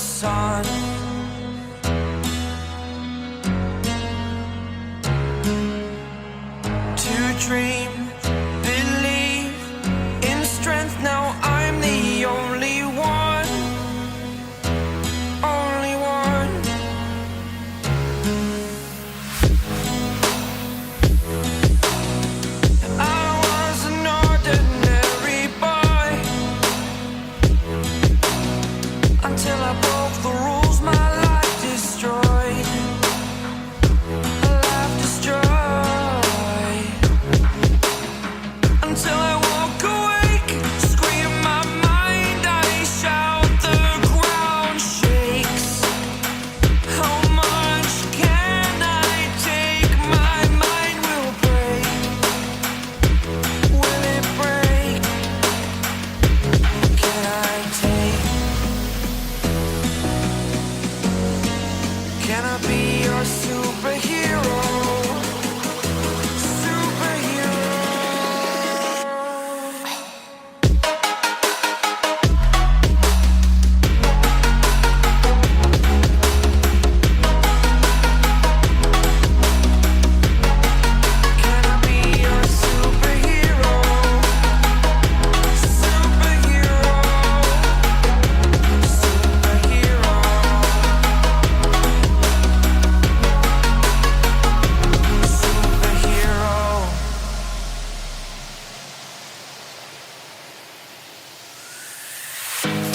sun. To dream, believe in strength. Now I'm the only one, only one. I was an ordinary boy until I broke the rules. My life destroyed, life destroyed. Until I walk awake, scream my mind, I shout, the ground shakes. How much can I take? My mind will break. Will it break? Can I take? Can I be your superhero?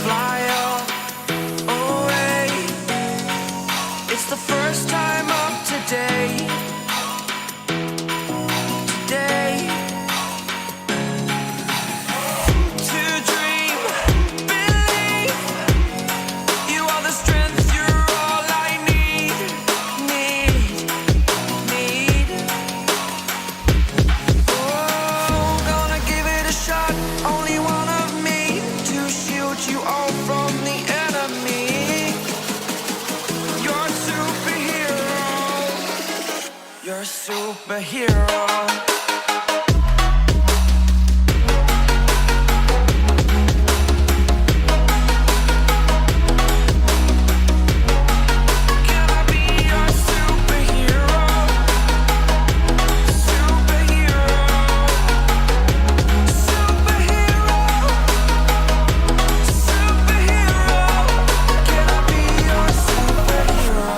Fly away. It's the first time of today. Today. To dream, believe. You are the strength, you're all I need. Oh, gonna give it a shot. Only one of me to shield you all from the enemy. You're a superhero. You're a superhero. Can I be your superhero? Superhero. Superhero. Superhero. Can I be your superhero?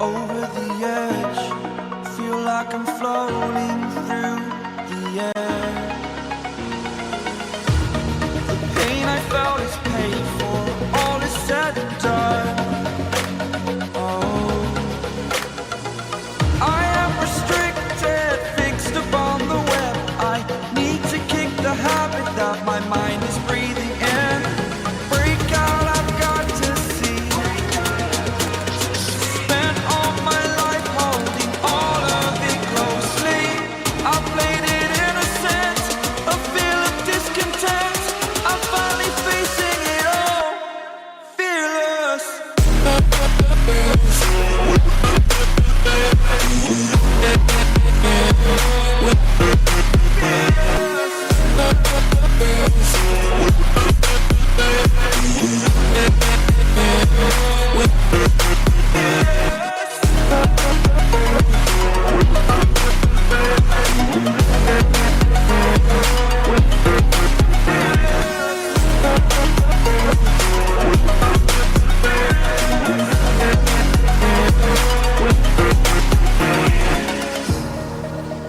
Over the edge, feel like I'm floating through the air. The pain I felt is paid for, all is said and done. Oh, I am restricted, fixed upon the web. I need to kick the habit that my mind is breathing in. Break out, I've got to see. Spent all my life holding all of it closely. I played it innocent, a feel of discontent. I'm finally facing it all, fearless.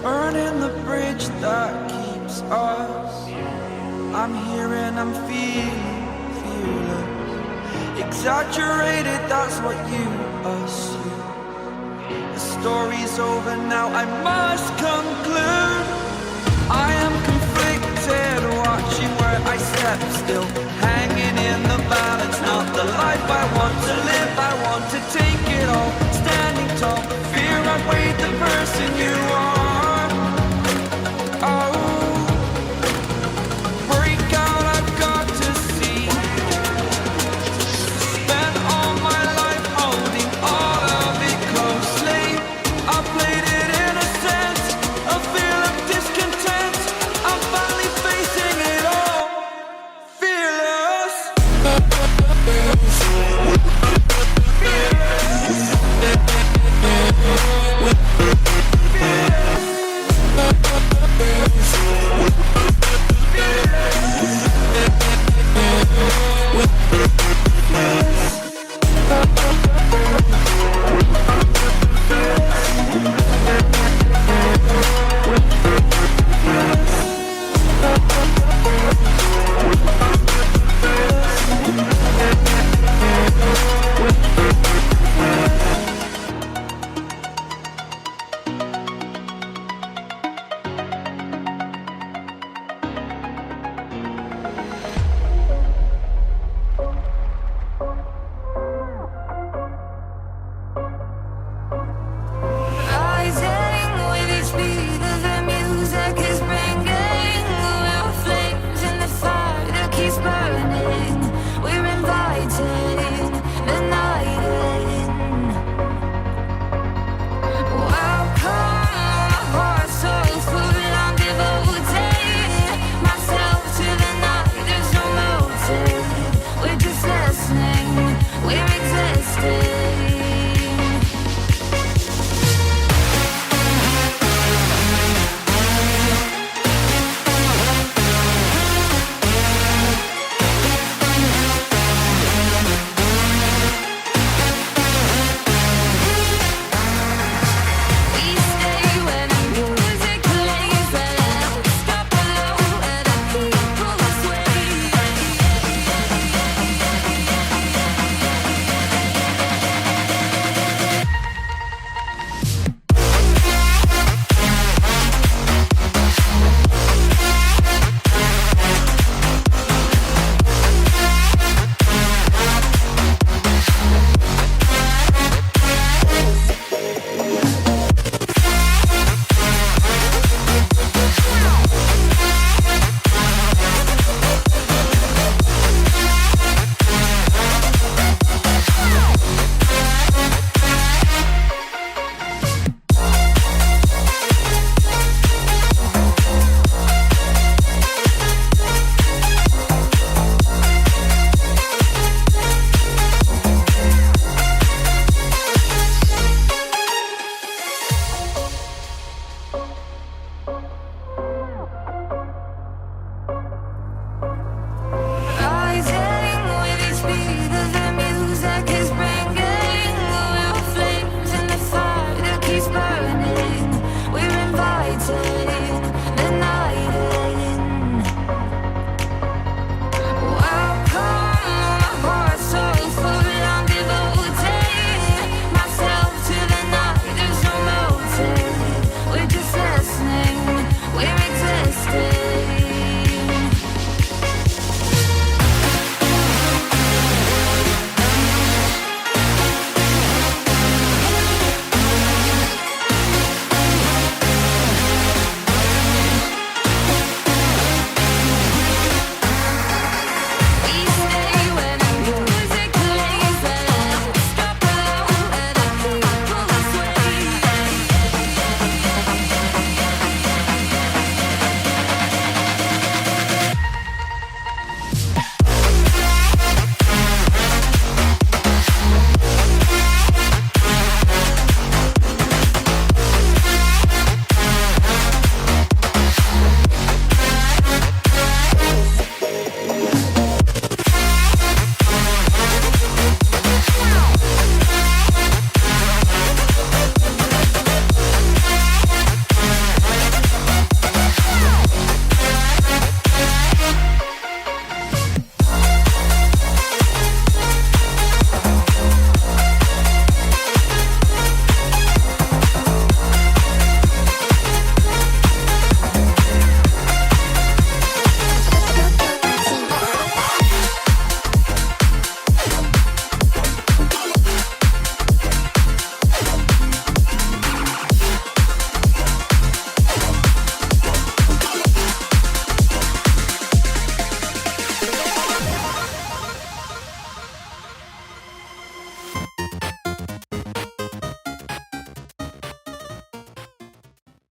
Burning the bridge that keeps us. I'm here and I'm feeling fearless. Exaggerated, that's what you assume. The story's over now, I must conclude. I am conflicted, watching where I step still, hanging in the balance. Not the life I want to live, I want to take it all.